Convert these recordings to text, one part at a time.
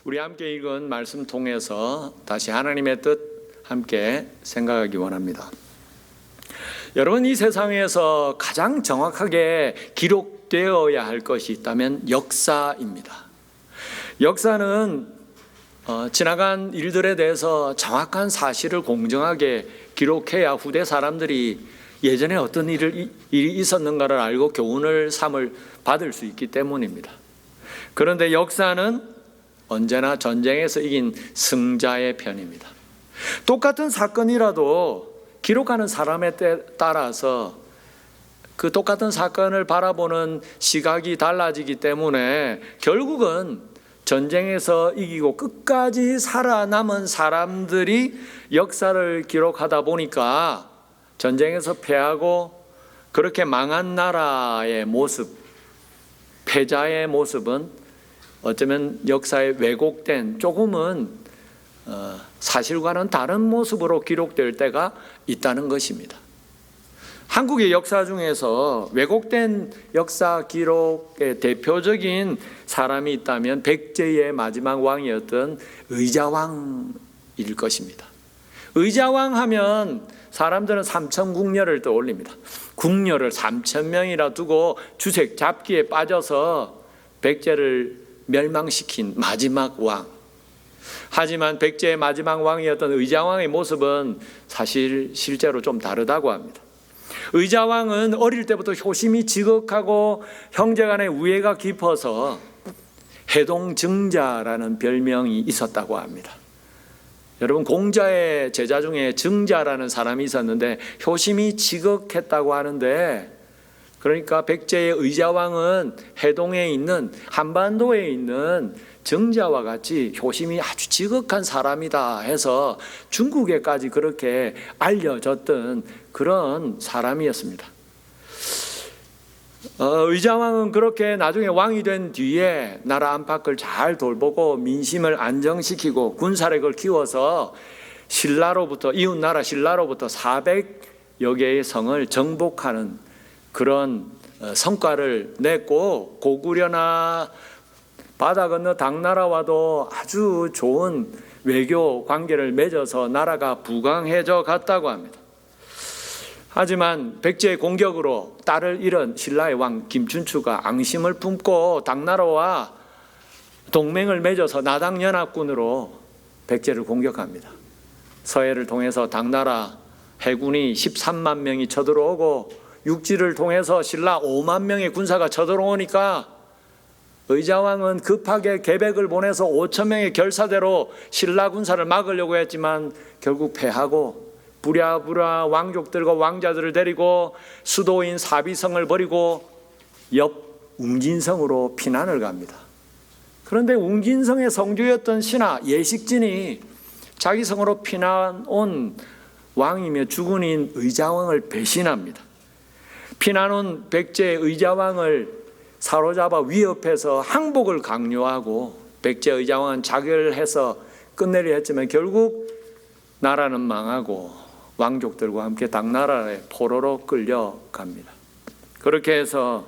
우리 함께 읽은 말씀 통해서 다시 하나님의 뜻 함께 생각하기 원합니다. 여러분, 이 세상에서 가장 정확하게 기록되어야 할 것이 있다면 역사입니다. 역사는 지나간 일들에 대해서 정확한 사실을 공정하게 기록해야 후대 사람들이 예전에 어떤 일이 있었는가를 알고 교훈을 삼을 받을 수 있기 때문입니다. 그런데 역사는 언제나 전쟁에서 이긴 승자의 편입니다. 똑같은 사건이라도 기록하는 사람에 따라서 그 똑같은 사건을 바라보는 시각이 달라지기 때문에 결국은 전쟁에서 이기고 끝까지 살아남은 사람들이 역사를 기록하다 보니까 전쟁에서 패하고 그렇게 망한 나라의 모습, 패자의 모습은 어쩌면 역사에 왜곡된 조금은 사실과는 다른 모습으로 기록될 때가 있다는 것입니다. 한국의 역사 중에서 왜곡된 역사 기록의 대표적인 사람이 있다면 백제의 마지막 왕이었던 의자왕일 것입니다. 의자왕 하면 사람들은 삼천궁녀를 떠올립니다. 궁녀를 3,000명이라 두고 주색 잡기에 빠져서 백제를 멸망시킨 마지막 왕. 하지만 백제의 마지막 왕이었던 의자왕의 모습은 사실 실제로 좀 다르다고 합니다. 의자왕은 어릴 때부터 효심이 지극하고 형제간의 우애가 깊어서 해동증자라는 별명이 있었다고 합니다. 여러분, 공자의 제자 중에 증자라는 사람이 있었는데 효심이 지극했다고 하는데, 그러니까 백제의 의자왕은 해동에 있는 한반도에 있는 증자와 같이 효심이 아주 지극한 사람이다 해서 중국에까지 그렇게 알려졌던 그런 사람이었습니다. 의자왕은 그렇게 나중에 왕이 된 뒤에 나라 안팎을 잘 돌보고 민심을 안정시키고 군사력을 키워서 신라로부터, 이웃나라 신라로부터 400여 개의 성을 정복하는 그런 성과를 냈고, 고구려나 바다 건너 당나라와도 아주 좋은 외교 관계를 맺어서 나라가 부강해져 갔다고 합니다. 하지만 백제의 공격으로 딸을 잃은 신라의 왕 김춘추가 앙심을 품고 당나라와 동맹을 맺어서 나당연합군으로 백제를 공격합니다. 서해를 통해서 당나라 해군이 13만 명이 쳐들어오고 육지를 통해서 신라 5만 명의 군사가 쳐들어오니까 의자왕은 급하게 계백을 보내서 5천 명의 결사대로 신라 군사를 막으려고 했지만 결국 패하고 부랴부랴 왕족들과 왕자들을 데리고 수도인 사비성을 버리고 옆 웅진성으로 피난을 갑니다. 그런데 웅진성의 성주였던 신하 예식진이 자기 성으로 피난 온 왕이며 주군인 의자왕을 배신합니다. 피난 온 백제의 의자왕을 사로잡아 위협해서 항복을 강요하고 백제 의자왕은 자결해서 끝내려 했지만 결국 나라는 망하고 왕족들과 함께 당나라에 포로로 끌려갑니다. 그렇게 해서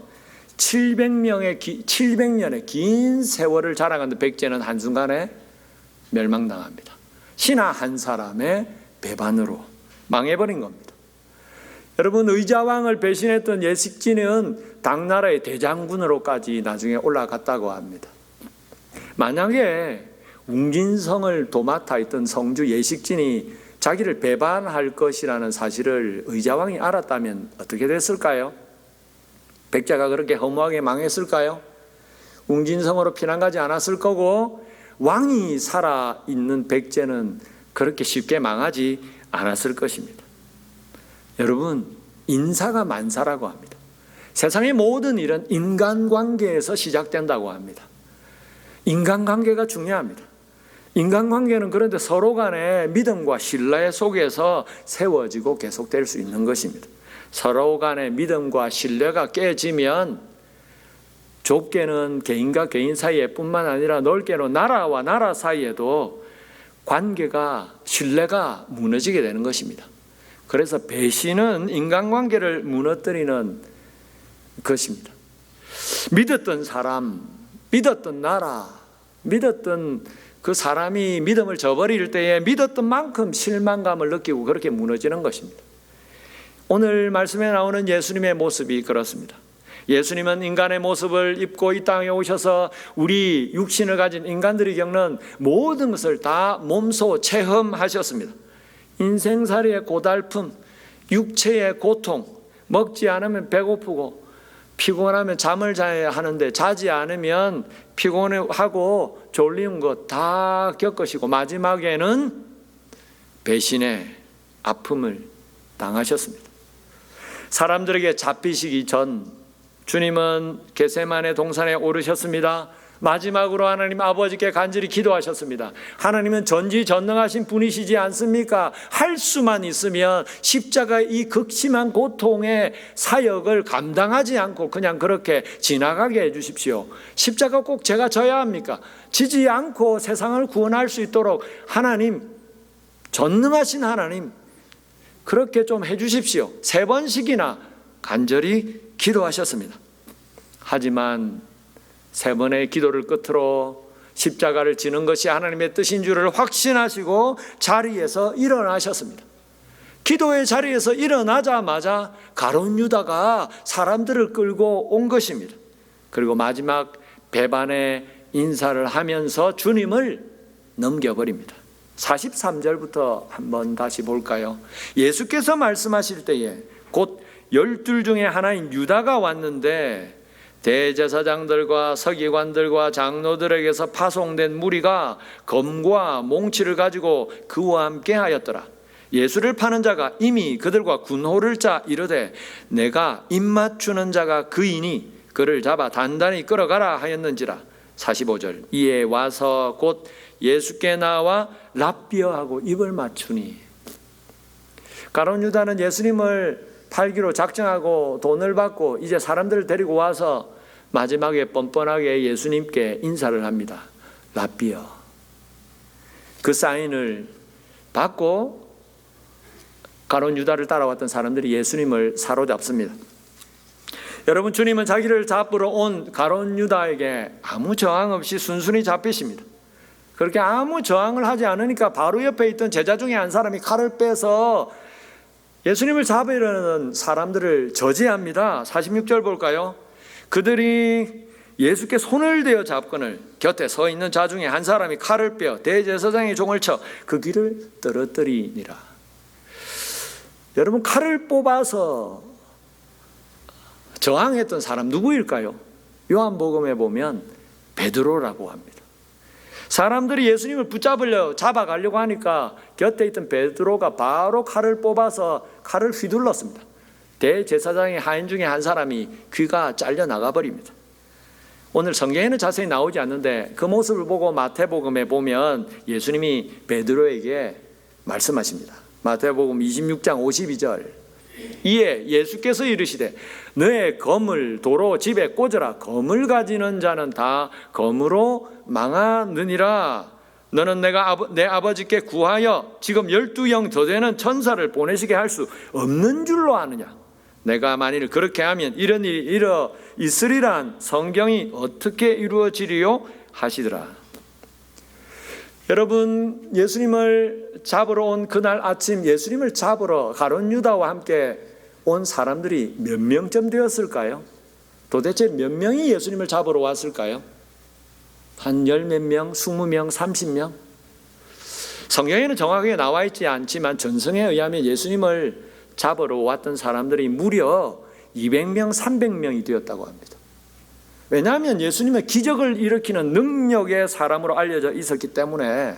700년의 긴 세월을 자랑하는 백제는 한순간에 멸망당합니다. 신하 한 사람의 배반으로 망해버린 겁니다. 여러분, 의자왕을 배신했던 예식진은 당나라의 대장군으로까지 나중에 올라갔다고 합니다. 만약에 웅진성을 도맡아 있던 성주 예식진이 자기를 배반할 것이라는 사실을 의자왕이 알았다면 어떻게 됐을까요? 백제가 그렇게 허무하게 망했을까요? 웅진성으로 피난가지 않았을 거고, 왕이 살아있는 백제는 그렇게 쉽게 망하지 않았을 것입니다. 여러분, 인사가 만사라고 합니다. 세상의 모든 일은 인간관계에서 시작된다고 합니다. 인간관계가 중요합니다. 인간관계는 그런데 서로 간의 믿음과 신뢰 속에서 세워지고 계속될 수 있는 것입니다. 서로 간의 믿음과 신뢰가 깨지면 좁게는 개인과 개인 사이에 뿐만 아니라 넓게는 나라와 나라 사이에도 관계가, 신뢰가 무너지게 되는 것입니다. 그래서 배신은 인간관계를 무너뜨리는 것입니다. 믿었던 사람, 믿었던 나라, 믿었던 그 사람이 믿음을 저버릴 때에 믿었던 만큼 실망감을 느끼고 그렇게 무너지는 것입니다. 오늘 말씀에 나오는 예수님의 모습이 그렇습니다. 예수님은 인간의 모습을 입고 이 땅에 오셔서 우리 육신을 가진 인간들이 겪는 모든 것을 다 몸소 체험하셨습니다. 인생살이의 고달픔, 육체의 고통, 먹지 않으면 배고프고 피곤하면 잠을 자야 하는데 자지 않으면 피곤하고 졸린 것 다 겪으시고 마지막에는 배신의 아픔을 당하셨습니다. 사람들에게 잡히시기 전 주님은 겟세마네 동산에 오르셨습니다. 마지막으로 하나님 아버지께 간절히 기도하셨습니다. 하나님은 전지전능하신 분이시지 않습니까? 할 수만 있으면 십자가의 이 극심한 고통의 사역을 감당하지 않고 그냥 그렇게 지나가게 해주십시오. 십자가 꼭 제가 져야 합니까? 지지 않고 세상을 구원할 수 있도록 하나님, 전능하신 하나님, 그렇게 좀 해주십시오. 3번씩이나 간절히 기도하셨습니다. 하지만 3번의 기도를 끝으로 십자가를 지는 것이 하나님의 뜻인 줄을 확신하시고 자리에서 일어나셨습니다. 기도의 자리에서 일어나자마자 가룟 유다가 사람들을 끌고 온 것입니다. 그리고 마지막 배반의 인사를 하면서 주님을 넘겨버립니다. 43절부터 한번 다시 볼까요? 예수께서 말씀하실 때에 곧 12 중에 하나인 유다가 왔는데 대제사장들과 서기관들과 장로들에게서 파송된 무리가 검과 몽치를 가지고 그와 함께 하였더라. 예수를 파는 자가 이미 그들과 군호를 짜 이르되 내가 입맞추는 자가 그이니 그를 잡아 단단히 끌어가라 하였는지라. 45절 이에 와서 곧 예수께 나와 랍비어하고 입을 맞추니. 가룟 유다는 예수님을 팔기로 작정하고 돈을 받고 이제 사람들을 데리고 와서 마지막에 뻔뻔하게 예수님께 인사를 합니다. 랍비어. 그 사인을 받고 가룟 유다를 따라왔던 사람들이 예수님을 사로잡습니다. 여러분, 주님은 자기를 잡으러 온 가룟 유다에게 아무 저항 없이 순순히 잡히십니다. 그렇게 아무 저항을 하지 않으니까 바로 옆에 있던 제자 중에 한 사람이 칼을 빼서 예수님을 잡으려는 사람들을 저지합니다. 46절 볼까요? 그들이 예수께 손을 대어 잡거늘 곁에 서 있는 자 중에 한 사람이 칼을 빼어 대제사장의 종을 쳐 그 귀를 떨어뜨리니라. 여러분, 칼을 뽑아서 저항했던 사람 누구일까요? 요한복음에 보면 베드로라고 합니다. 사람들이 예수님을 잡아가려고 하니까 곁에 있던 베드로가 바로 칼을 뽑아서 칼을 휘둘렀습니다. 대제사장의 하인 중에 한 사람이 귀가 잘려 나가버립니다. 오늘 성경에는 자세히 나오지 않는데 그 모습을 보고 마태복음에 보면 예수님이 베드로에게 말씀하십니다. 마태복음 26장 52절 이에 예수께서 이르시되 너의 검을 도로 집에 꽂으라. 검을 가지는 자는 다 검으로 망하느니라. 너는 내 아버지께 구하여 지금 12영 더 되는 천사를 보내시게 할 수 없는 줄로 아느냐. 내가 만일 그렇게 하면 이런 일이 있으리란 성경이 어떻게 이루어지리요 하시더라. 여러분, 예수님을 잡으러 온 그날 아침 예수님을 잡으러 가룟 유다와 함께 온 사람들이 몇 명쯤 되었을까요? 도대체 몇 명이 예수님을 잡으러 왔을까요? 한 10몇 명, 20명, 30명? 성경에는 정확하게 나와 있지 않지만 전승에 의하면 예수님을 잡으러 왔던 사람들이 무려 200명, 300명이 되었다고 합니다. 왜냐하면 예수님의 기적을 일으키는 능력의 사람으로 알려져 있었기 때문에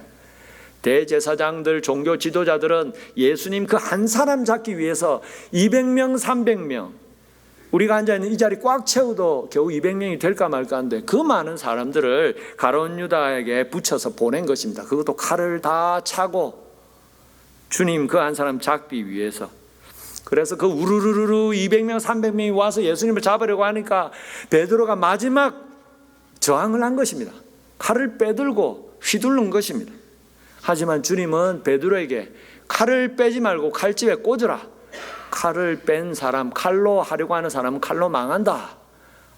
대제사장들, 종교 지도자들은 예수님 그 한 사람 잡기 위해서 200명, 300명, 우리가 앉아있는 이 자리 꽉 채워도 겨우 200명이 될까 말까 하는데 그 많은 사람들을 가룟 유다에게 붙여서 보낸 것입니다. 그것도 칼을 다 차고 주님 그 한 사람 잡기 위해서. 그래서 그 우르르르 200명, 300명이 와서 예수님을 잡으려고 하니까 베드로가 마지막 저항을 한 것입니다. 칼을 빼들고 휘두른 것입니다. 하지만 주님은 베드로에게 칼을 빼지 말고 칼집에 꽂으라. 칼을 뺀 사람, 칼로 하려고 하는 사람은 칼로 망한다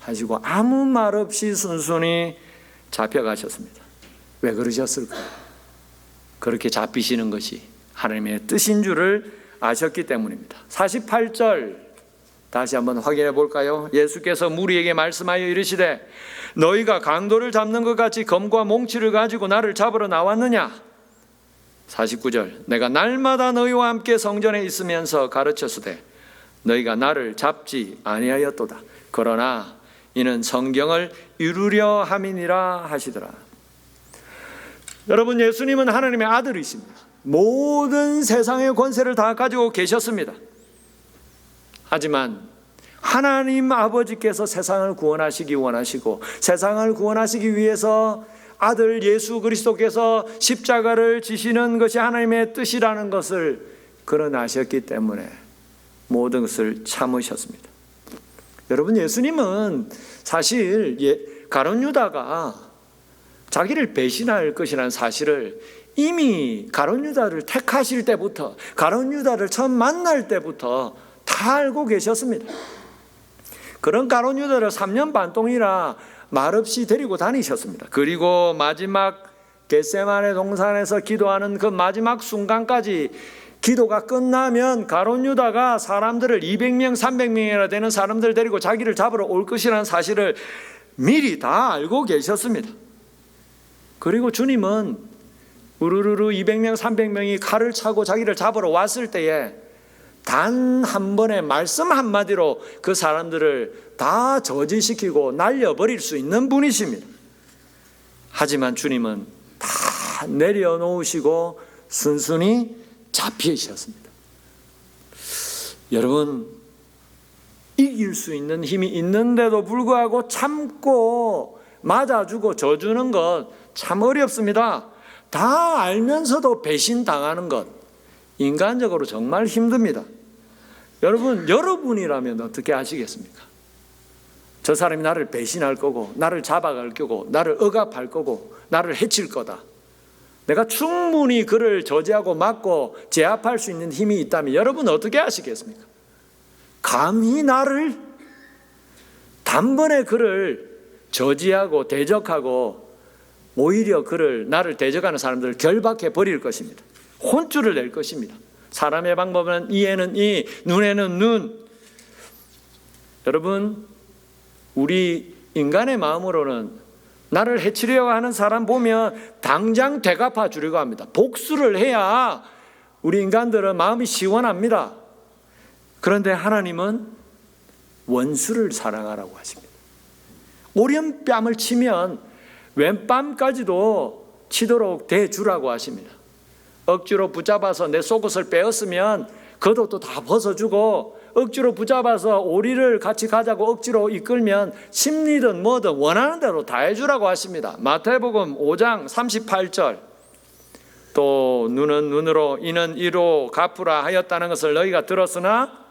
하시고 아무 말 없이 순순히 잡혀가셨습니다. 왜 그러셨을까? 그렇게 잡히시는 것이 하나님의 뜻인 줄을 아셨기 때문입니다. 48절 다시 한번 확인해 볼까요? 예수께서 무리에게 말씀하여 이르시되 너희가 강도를 잡는 것 같이 검과 몽치를 가지고 나를 잡으러 나왔느냐? 49절 내가 날마다 너희와 함께 성전에 있으면서 가르쳤으되 너희가 나를 잡지 아니하였도다. 그러나 이는 성경을 이루려 함이니라 하시더라. 여러분, 예수님은 하나님의 아들이십니다. 모든 세상의 권세를 다 가지고 계셨습니다. 하지만 하나님 아버지께서 세상을 구원하시기 원하시고 세상을 구원하시기 위해서 아들 예수 그리스도께서 십자가를 지시는 것이 하나님의 뜻이라는 것을 그런 아셨기 때문에 모든 것을 참으셨습니다. 여러분, 예수님은 사실 가룟 유다가 자기를 배신할 것이라는 사실을 이미 가룟 유다를 택하실 때부터, 가룟 유다를 처음 만날 때부터 다 알고 계셨습니다. 그런 가룟 유다를 3년 반 동이나 말없이 데리고 다니셨습니다. 그리고 마지막 겟세마네 동산에서 기도하는 그 마지막 순간까지 기도가 끝나면 가룟 유다가 사람들을 200명, 300명이나 되는 사람들 데리고 자기를 잡으러 올 것이라는 사실을 미리 다 알고 계셨습니다. 그리고 주님은 우르르르 200명, 300명이 칼을 차고 자기를 잡으러 왔을 때에 단 한 번의 말씀 한마디로 그 사람들을 다 저지시키고 날려버릴 수 있는 분이십니다. 하지만 주님은 다 내려놓으시고 순순히 잡히셨습니다. 여러분, 이길 수 있는 힘이 있는데도 불구하고 참고 맞아주고 져주는 것 참 어렵습니다. 다 알면서도 배신당하는 것 인간적으로 정말 힘듭니다. 여러분, 여러분이라면 어떻게 하시겠습니까? 저 사람이 나를 배신할 거고 나를 잡아갈 거고 나를 억압할 거고 나를 해칠 거다. 내가 충분히 그를 저지하고 막고 제압할 수 있는 힘이 있다면 여러분 어떻게 하시겠습니까? 감히 나를 단번에 그를 저지하고 대적하고 오히려 나를 대적하는 사람들을 결박해 버릴 것입니다. 혼쭐을 낼 것입니다. 사람의 방법은 이에는 이, 눈에는 눈. 여러분, 우리 인간의 마음으로는 나를 해치려고 하는 사람 보면 당장 되갚아 주려고 합니다. 복수를 해야 우리 인간들은 마음이 시원합니다. 그런데 하나님은 원수를 사랑하라고 하십니다. 오른뺨을 치면 왼뺨까지도 치도록 대주라고 하십니다. 억지로 붙잡아서 내 속옷을 빼었으면 겉옷도 다 벗어주고 억지로 붙잡아서 오리를 같이 가자고 억지로 이끌면 심리든 뭐든 원하는 대로 다 해주라고 하십니다. 마태복음 5장 38절 또 눈은 눈으로 이는 이로 갚으라 하였다는 것을 너희가 들었으나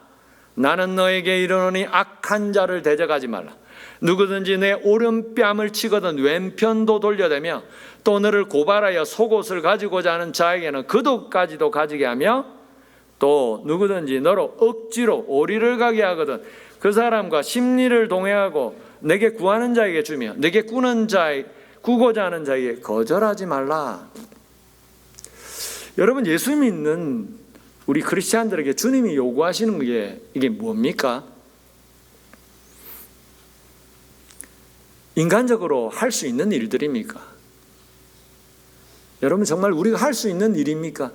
나는 너에게 이르노니 악한 자를 대적하지 말라. 누구든지 내 오른뺨을 치거든 왼편도 돌려대며 또 너를 고발하여 속옷을 가지고자 하는 자에게는 겉옷까지도 가지게 하며 또 누구든지 너로 억지로 오리를 가게 하거든 그 사람과 심리를 동행하고 내게 구하는 자에게 주며 내게 구고자 하는 자에게 거절하지 말라. 여러분, 예수 믿는 우리 크리스찬들에게 주님이 요구하시는 게 이게 뭡니까? 인간적으로 할 수 있는 일들입니까? 여러분, 정말 우리가 할 수 있는 일입니까?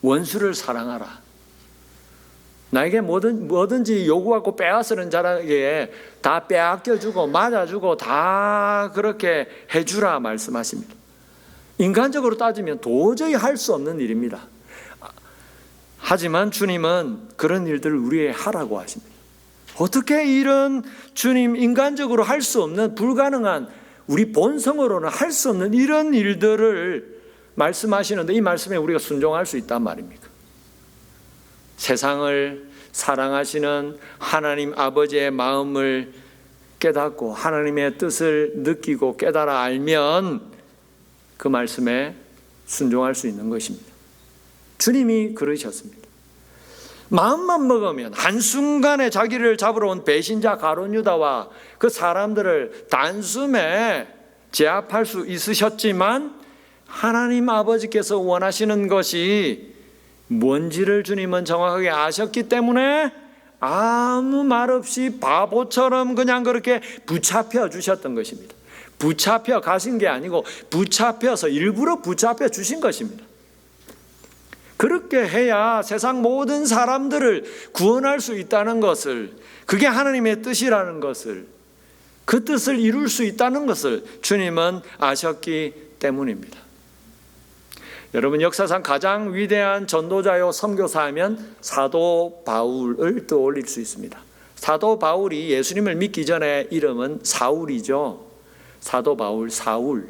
원수를 사랑하라. 나에게 뭐든지 요구하고 빼앗으는 자에게 다 빼앗겨주고 맞아주고 다 그렇게 해주라 말씀하십니다. 인간적으로 따지면 도저히 할 수 없는 일입니다. 하지만 주님은 그런 일들을 우리에게 하라고 하십니다. 어떻게 이런 주님 인간적으로 할 수 없는 불가능한 우리 본성으로는 할 수 없는 이런 일들을 말씀하시는데 이 말씀에 우리가 순종할 수 있단 말입니까? 세상을 사랑하시는 하나님 아버지의 마음을 깨닫고 하나님의 뜻을 느끼고 깨달아 알면 그 말씀에 순종할 수 있는 것입니다. 주님이 그러셨습니다. 마음만 먹으면 한순간에 자기를 잡으러 온 배신자 가룟 유다와 그 사람들을 단숨에 제압할 수 있으셨지만 하나님 아버지께서 원하시는 것이 뭔지를 주님은 정확하게 아셨기 때문에 아무 말 없이 바보처럼 그냥 그렇게 붙잡혀 주셨던 것입니다. 붙잡혀 가신 게 아니고 붙잡혀서 일부러 붙잡혀 주신 것입니다. 그렇게 해야 세상 모든 사람들을 구원할 수 있다는 것을, 그게 하나님의 뜻이라는 것을, 그 뜻을 이룰 수 있다는 것을 주님은 아셨기 때문입니다. 여러분, 역사상 가장 위대한 전도자요 선교사하면 사도 바울을 떠올릴 수 있습니다. 사도 바울이 예수님을 믿기 전에 이름은 사울이죠. 사도 바울, 사울.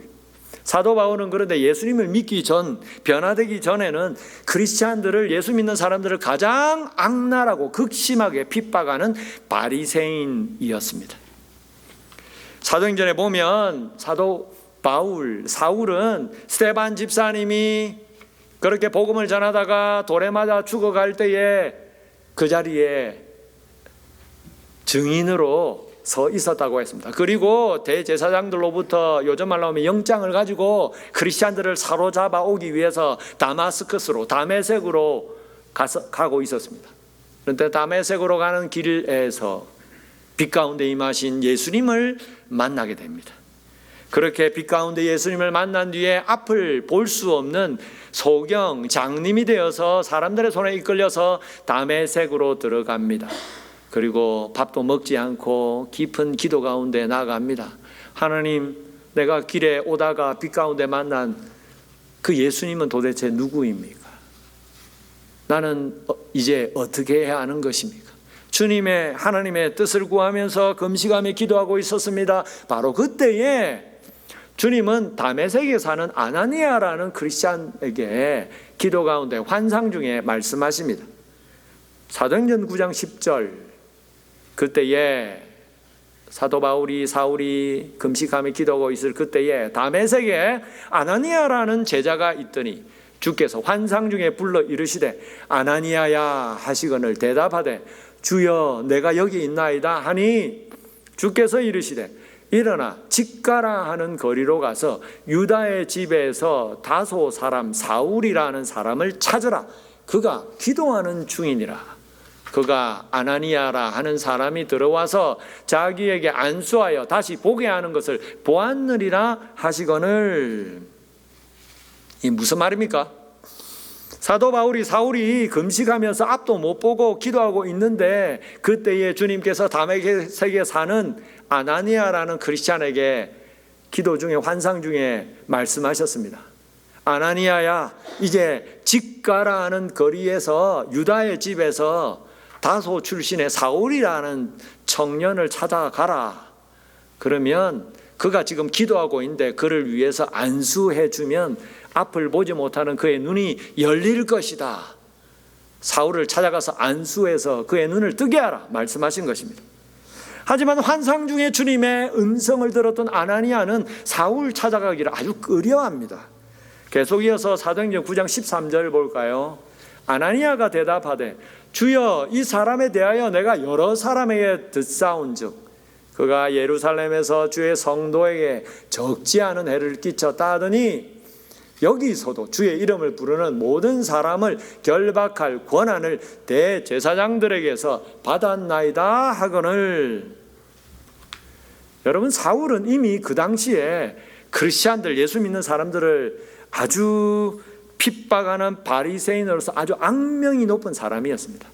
사도 바울은 그런데 예수님을 믿기 전, 변화되기 전에는 크리스찬들을, 예수 믿는 사람들을 가장 악랄하고 극심하게 핍박하는 바리새인이었습니다. 사도행전에 보면 사도 바울, 사울은 스데반 집사님이 그렇게 복음을 전하다가 돌에 맞아 죽어갈 때에 그 자리에 증인으로 서 있었다고 했습니다. 그리고 대제사장들로부터 요즘 말로 하면 영장을 가지고 크리스찬들을 사로잡아 오기 위해서 다마스커스로, 다메섹으로 가고 있었습니다. 그런데 다메섹으로 가는 길에서 빛 가운데 임하신 예수님을 만나게 됩니다. 그렇게 빛 가운데 예수님을 만난 뒤에 앞을 볼 수 없는 소경 장님이 되어서 사람들의 손에 이끌려서 다메섹으로 들어갑니다. 그리고 밥도 먹지 않고 깊은 기도 가운데 나아갑니다. 하나님, 내가 길에 오다가 빛 가운데 만난 그 예수님은 도대체 누구입니까? 나는 이제 어떻게 해야 하는 것입니까? 주님의, 하나님의 뜻을 구하면서 금식하며 기도하고 있었습니다. 바로 그때에 주님은 다메섹에 사는 아나니아라는 크리스찬에게 기도 가운데 환상 중에 말씀하십니다. 사도행전 9장 10절, 그때에 사도 바울이, 사울이 금식하며 기도하고 있을 그때에 다메섹에 아나니아라는 제자가 있더니 주께서 환상 중에 불러 이르시되 아나니아야 하시거늘 대답하되 주여 내가 여기 있나이다 하니 주께서 이르시되 일어나 직가라 하는 거리로 가서 유다의 집에서 다소 사람 사울이라는 사람을 찾으라. 그가 기도하는 중이니라. 그가 아나니아라 하는 사람이 들어와서 자기에게 안수하여 다시 보게 하는 것을 보았느리라 하시거늘. 이 무슨 말입니까? 사도 바울이, 사울이 금식하면서 앞도 못 보고 기도하고 있는데 그때에 주님께서 다메섹에 사는 아나니아라는 크리스찬에게 기도 중에, 환상 중에 말씀하셨습니다. 아나니아야, 이제 직가라 하는 거리에서 유다의 집에서 다소 출신의 사울이라는 청년을 찾아가라. 그러면 그가 지금 기도하고 있는데 그를 위해서 안수해 주면 앞을 보지 못하는 그의 눈이 열릴 것이다. 사울을 찾아가서 안수해서 그의 눈을 뜨게 하라 말씀하신 것입니다. 하지만 환상 중에 주님의 음성을 들었던 아나니아는 사울 찾아가기를 아주 꺼려합니다. 계속 이어서 사도행전 9장 13절 볼까요? 아나니아가 대답하되 주여 이 사람에 대하여 내가 여러 사람에게 듣사온즉 그가 예루살렘에서 주의 성도에게 적지 않은 해를 끼쳤다 하더니 여기서도 주의 이름을 부르는 모든 사람을 결박할 권한을 대제사장들에게서 받았나이다 하거늘. 여러분, 사울은 이미 그 당시에 크리스찬들, 예수 믿는 사람들을 아주 핍박하는 바리새인으로서 아주 악명이 높은 사람이었습니다.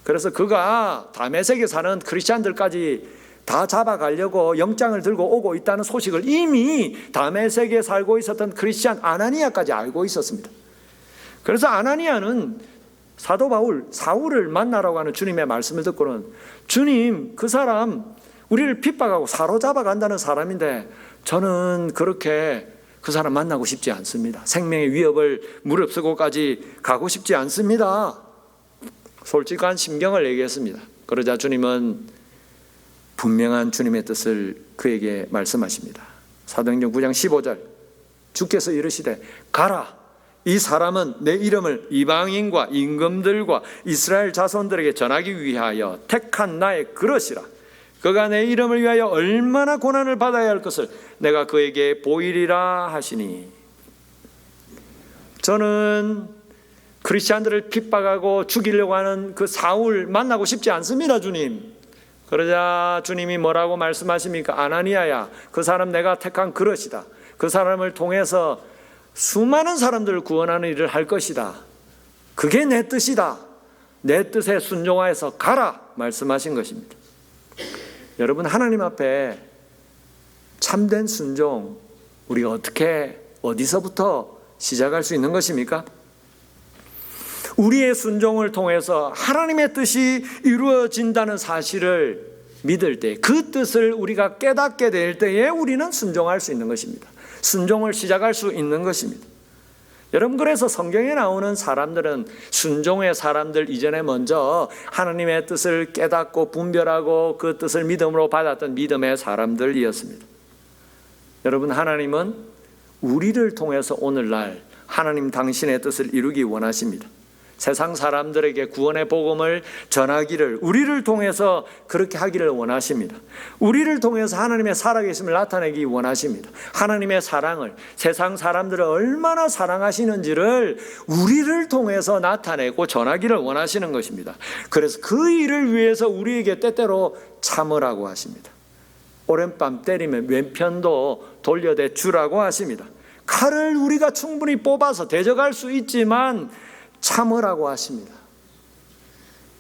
그래서 그가 다메섹에 사는 크리스찬들까지 다 잡아가려고 영장을 들고 오고 있다는 소식을 이미 다메섹에 살고 있었던 크리스찬 아나니아까지 알고 있었습니다. 그래서 아나니아는 사도 바울, 사울을 만나라고 하는 주님의 말씀을 듣고는 주님, 그 사람 우리를 핍박하고 사로잡아 간다는 사람인데 저는 그렇게 그 사람 만나고 싶지 않습니다. 생명의 위협을 무릅쓰고까지 가고 싶지 않습니다. 솔직한 심경을 얘기했습니다. 그러자 주님은 분명한 주님의 뜻을 그에게 말씀하십니다. 사도행전 9장 15절, 주께서 이르시되 가라, 이 사람은 내 이름을 이방인과 임금들과 이스라엘 자손들에게 전하기 위하여 택한 나의 그릇이라. 그가 내 이름을 위하여 얼마나 고난을 받아야 할 것을 내가 그에게 보이리라 하시니. 저는 크리스찬들을 핍박하고 죽이려고 하는 그 사울 만나고 싶지 않습니다, 주님. 그러자 주님이 뭐라고 말씀하십니까? 아나니아야, 그 사람 내가 택한 그릇이다. 그 사람을 통해서 수많은 사람들을 구원하는 일을 할 것이다. 그게 내 뜻이다. 내 뜻에 순종하여서 가라 말씀하신 것입니다. 여러분, 하나님 앞에 참된 순종, 우리가 어떻게 어디서부터 시작할 수 있는 것입니까? 우리의 순종을 통해서 하나님의 뜻이 이루어진다는 사실을 믿을 때, 그 뜻을 우리가 깨닫게 될 때에 우리는 순종할 수 있는 것입니다. 순종을 시작할 수 있는 것입니다. 여러분, 그래서 성경에 나오는 사람들은 순종의 사람들 이전에 먼저 하나님의 뜻을 깨닫고 분별하고 그 뜻을 믿음으로 받았던 믿음의 사람들이었습니다. 여러분, 하나님은 우리를 통해서 오늘날 하나님 당신의 뜻을 이루기 원하십니다. 세상 사람들에게 구원의 복음을 전하기를, 우리를 통해서 그렇게 하기를 원하십니다. 우리를 통해서 하나님의 살아계심을 나타내기 원하십니다. 하나님의 사랑을, 세상 사람들을 얼마나 사랑하시는지를 우리를 통해서 나타내고 전하기를 원하시는 것입니다. 그래서 그 일을 위해서 우리에게 때때로 참으라고 하십니다. 오랜밤 때리면 왼편도 돌려대 주라고 하십니다. 칼을 우리가 충분히 뽑아서 대적할 수 있지만 참으라고 하십니다.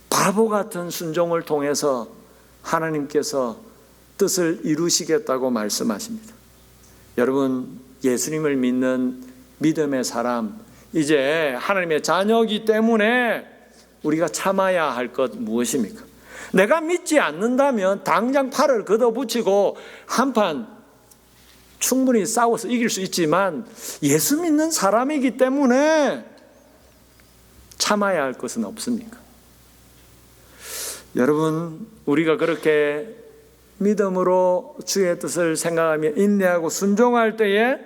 바보 같은 순종을 통해서 하나님께서 뜻을 이루시겠다고 말씀하십니다. 여러분, 예수님을 믿는 믿음의 사람, 이제 하나님의 자녀이기 때문에 우리가 참아야 할 것 무엇입니까? 내가 믿지 않는다면 당장 팔을 걷어붙이고 한판 충분히 싸워서 이길 수 있지만, 예수 믿는 사람이기 때문에 참아야 할 것은 없습니까? 여러분, 우리가 그렇게 믿음으로 주의 뜻을 생각하며 인내하고 순종할 때에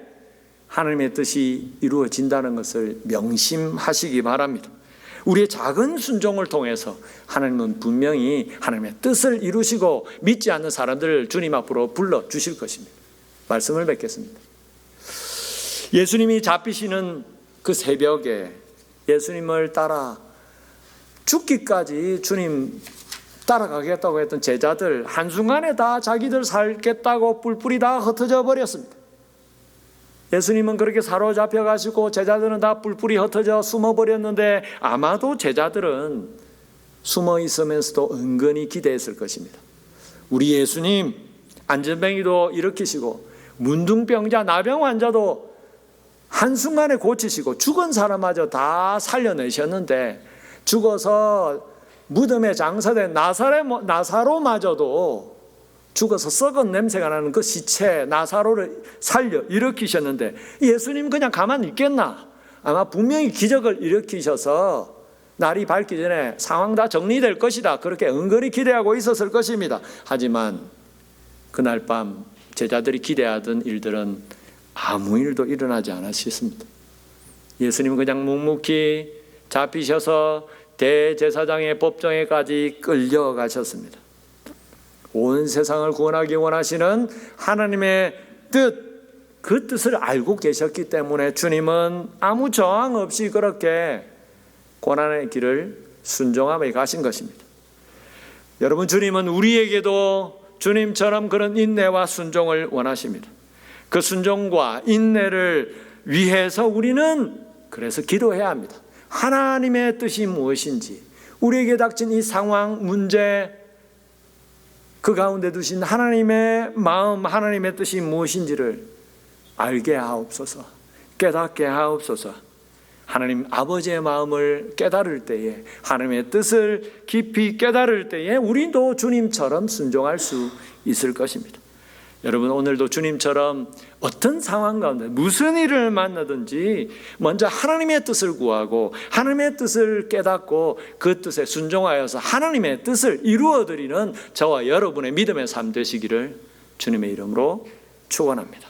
하나님의 뜻이 이루어진다는 것을 명심하시기 바랍니다. 우리의 작은 순종을 통해서 하나님은 분명히 하나님의 뜻을 이루시고 믿지 않는 사람들을 주님 앞으로 불러주실 것입니다. 말씀을 맺겠습니다. 예수님이 잡히시는 그 새벽에 예수님을 따라 죽기까지 주님 따라가겠다고 했던 제자들, 한순간에 다 자기들 살겠다고 뿔뿔이 다 흩어져 버렸습니다. 예수님은 그렇게 사로잡혀 가시고 제자들은 다 뿔뿔이 흩어져 숨어버렸는데, 아마도 제자들은 숨어 있으면서도 은근히 기대했을 것입니다. 우리 예수님 안전뱅이도 일으키시고 문둥병자, 나병 환자도 한순간에 고치시고 죽은 사람마저 다 살려내셨는데, 죽어서 무덤에 장사된 나사로마저도 죽어서 썩은 냄새가 나는 그 시체 나사로를 살려 일으키셨는데, 예수님 그냥 가만히 있겠나? 아마 분명히 기적을 일으키셔서 날이 밝기 전에 상황 다 정리될 것이다, 그렇게 은근히 기대하고 있었을 것입니다. 하지만 그날 밤 제자들이 기대하던 일들은 아무 일도 일어나지 않으셨습니다. 예수님은 그냥 묵묵히 잡히셔서 대제사장의 법정에까지 끌려가셨습니다. 온 세상을 구원하기 원하시는 하나님의 뜻, 그 뜻을 알고 계셨기 때문에 주님은 아무 저항 없이 그렇게 고난의 길을 순종하며 가신 것입니다. 여러분, 주님은 우리에게도 주님처럼 그런 인내와 순종을 원하십니다. 그 순종과 인내를 위해서 우리는 그래서 기도해야 합니다. 하나님의 뜻이 무엇인지, 우리에게 닥친 이 상황, 문제, 그 가운데 두신 하나님의 마음, 하나님의 뜻이 무엇인지를 알게 하옵소서, 깨닫게 하옵소서. 하나님 아버지의 마음을 깨달을 때에, 하나님의 뜻을 깊이 깨달을 때에 우리도 주님처럼 순종할 수 있을 것입니다. 여러분, 오늘도 주님처럼 어떤 상황 가운데 무슨 일을 만나든지 먼저 하나님의 뜻을 구하고 하나님의 뜻을 깨닫고 그 뜻에 순종하여서 하나님의 뜻을 이루어드리는 저와 여러분의 믿음의 삶 되시기를 주님의 이름으로 축원합니다.